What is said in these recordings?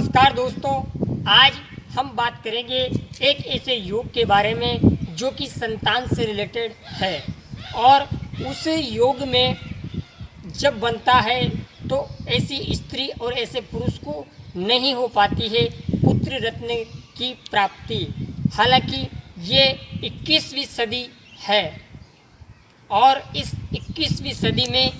नमस्कार दोस्तों, आज हम बात करेंगे एक ऐसे योग के बारे में जो कि संतान से रिलेटेड है। और उस योग में जब बनता है तो ऐसी स्त्री और ऐसे पुरुष को नहीं हो पाती है पुत्र रत्न की प्राप्ति। हालांकि ये 21वीं सदी है और इस 21वीं सदी में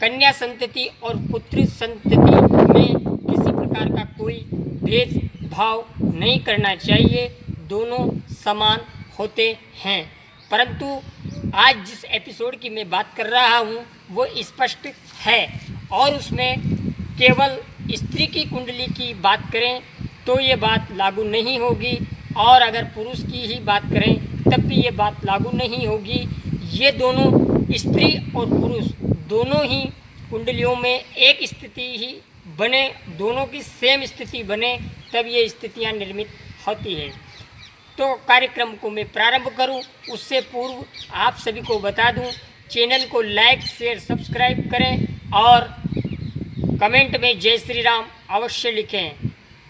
कन्या संतति और पुत्र संतति में किसी प्रकार का कोई भेदभाव नहीं करना चाहिए, दोनों समान होते हैं। परंतु आज जिस एपिसोड की मैं बात कर रहा हूँ वो स्पष्ट है और उसमें केवल स्त्री की कुंडली की बात करें तो ये बात लागू नहीं होगी और अगर पुरुष की ही बात करें तब भी ये बात लागू नहीं होगी। ये दोनों स्त्री और पुरुष दोनों ही कुंडलियों में एक स्थिति ही बने, दोनों की सेम स्थिति बने तब ये स्थितियां निर्मित होती है। तो कार्यक्रम को मैं प्रारंभ करूं उससे पूर्व आप सभी को बता दूं, चैनल को लाइक शेयर सब्सक्राइब करें और कमेंट में जय श्री राम अवश्य लिखें।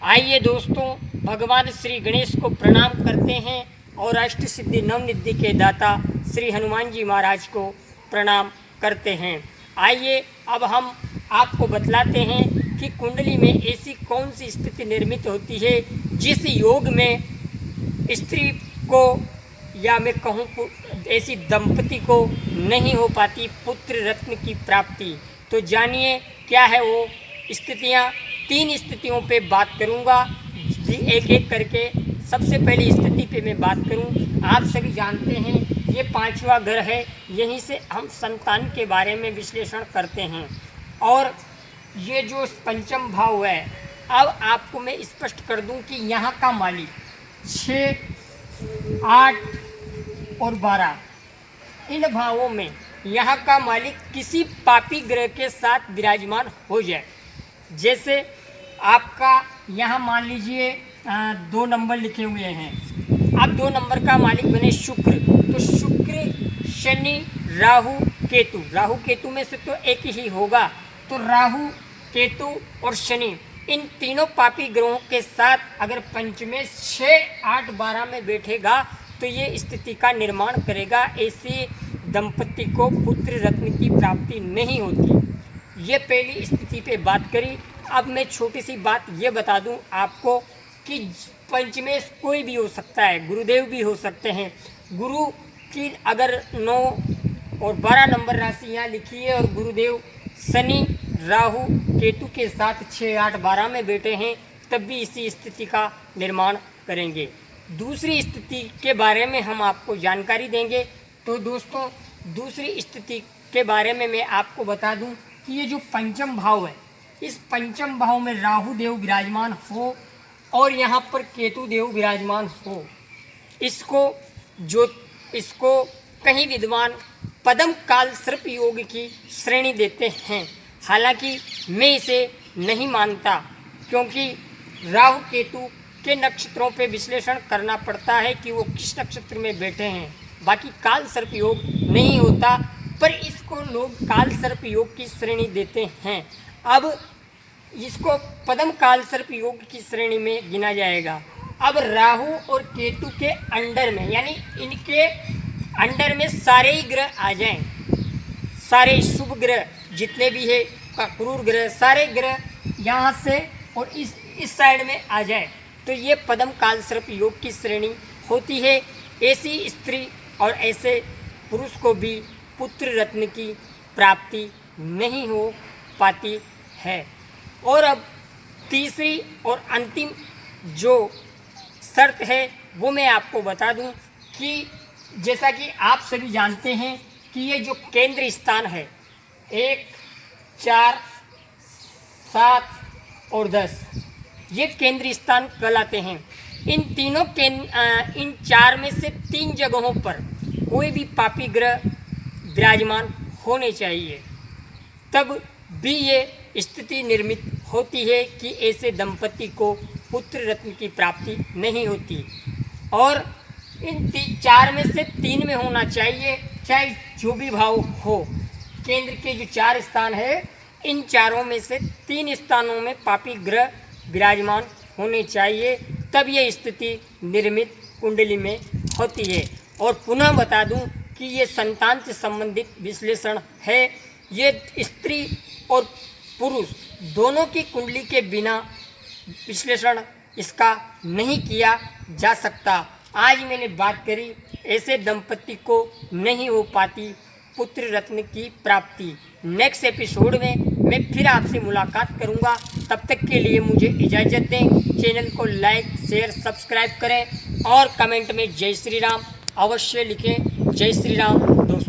आइए दोस्तों, भगवान श्री गणेश को प्रणाम करते हैं और अष्ट सिद्धि नवनिधि के दाता श्री हनुमान जी महाराज को प्रणाम करते हैं। आइए अब हम आपको बतलाते हैं कि कुंडली में ऐसी कौन सी स्थिति निर्मित होती है जिस योग में स्त्री को या मैं कहूँ ऐसी दंपति को नहीं हो पाती पुत्र रत्न की प्राप्ति। तो जानिए क्या है वो स्थितियाँ। 3 स्थितियों पे बात करूँगा एक एक करके। सबसे पहली स्थिति पे मैं बात करूँ, आप सभी जानते हैं ये 5वां घर है, यहीं से हम संतान के बारे में विश्लेषण करते हैं। और ये जो पंचम भाव है, अब आपको मैं स्पष्ट कर दूं कि यहाँ का मालिक 6, 8 और 12 इन भावों में यहाँ का मालिक किसी पापी ग्रह के साथ विराजमान हो जाए। जैसे आपका यहाँ मान लीजिए 2 नंबर लिखे हुए हैं, अब 2 नंबर का मालिक बने शुक्र, तो शुक्र शनि राहु केतु, राहु केतु में से तो एक ही होगा, तो राहु केतु और शनि इन तीनों पापी ग्रहों के साथ अगर पंचमे 6, 8, 12 में बैठेगा तो ये स्थिति का निर्माण करेगा। ऐसी दंपति को पुत्र रत्न की प्राप्ति नहीं होती। ये पहली स्थिति पे बात करी। अब मैं छोटी सी बात ये बता दूं आपको कि पंचमेश कोई भी हो सकता है, गुरुदेव भी हो सकते हैं। गुरु की अगर 9 और 12 नंबर राशि यहाँ लिखी है और गुरुदेव शनि राहु केतु के साथ 6, 8, 12 में बैठे हैं तब भी इसी स्थिति का निर्माण करेंगे। दूसरी स्थिति के बारे में हम आपको जानकारी देंगे। तो दोस्तों, दूसरी स्थिति के बारे में मैं आपको बता दूं कि ये जो पंचम भाव है, इस पंचम भाव में राहु देव विराजमान हो और यहाँ पर केतु देव विराजमान हो, इसको कहीं विद्वान पद्म काल सर्प योग की श्रेणी देते हैं। हालांकि मैं इसे नहीं मानता क्योंकि राहु केतु के नक्षत्रों पे विश्लेषण करना पड़ता है कि वो किस नक्षत्र में बैठे हैं, बाकी काल सर्प योग नहीं होता, पर इसको लोग काल सर्प योग की श्रेणी देते हैं। अब इसको पद्म काल सर्प योग की श्रेणी में गिना जाएगा। अब राहु और केतु के अंडर में, यानी इनके अंडर में सारे ही ग्रह आ जाएं, सारे शुभ ग्रह जितने भी है, क्रूर ग्रह, सारे ग्रह यहाँ से और इस साइड में आ जाए तो ये पद्म काल सर्प योग की श्रेणी होती है। ऐसी स्त्री और ऐसे पुरुष को भी पुत्र रत्न की प्राप्ति नहीं हो पाती है। और अब तीसरी और अंतिम जो शर्त है वो मैं आपको बता दूं कि जैसा कि आप सभी जानते हैं कि ये जो केंद्र स्थान है 1, 4, 7 और 10, ये केंद्र स्थान कहलाते हैं। इन 4 में से 3 जगहों पर कोई भी पापी ग्रह विराजमान होने चाहिए, तब भी ये स्थिति निर्मित होती है कि ऐसे दंपति को पुत्र रत्न की प्राप्ति नहीं होती। और इन 4 में से 3 में होना चाहिए, चाहे जो भी भाव हो। केंद्र के जो 4 स्थान है, इन चारों में से 3 स्थानों में पापी ग्रह विराजमान होने चाहिए, तब ये स्थिति निर्मित कुंडली में होती है। और पुनः बता दूं कि ये संतान से संबंधित विश्लेषण है। ये स्त्री और पुरुष दोनों की कुंडली के बिना विश्लेषण इसका नहीं किया जा सकता। आज मैंने बात करी ऐसे दंपति को नहीं हो पाती पुत्र रत्न की प्राप्ति। नेक्स्ट एपिसोड में मैं फिर आपसे मुलाकात करूंगा। तब तक के लिए मुझे इजाज़त दें। चैनल को लाइक शेयर सब्सक्राइब करें और कमेंट में जय श्री राम अवश्य लिखें। जय श्री राम दोस्तों।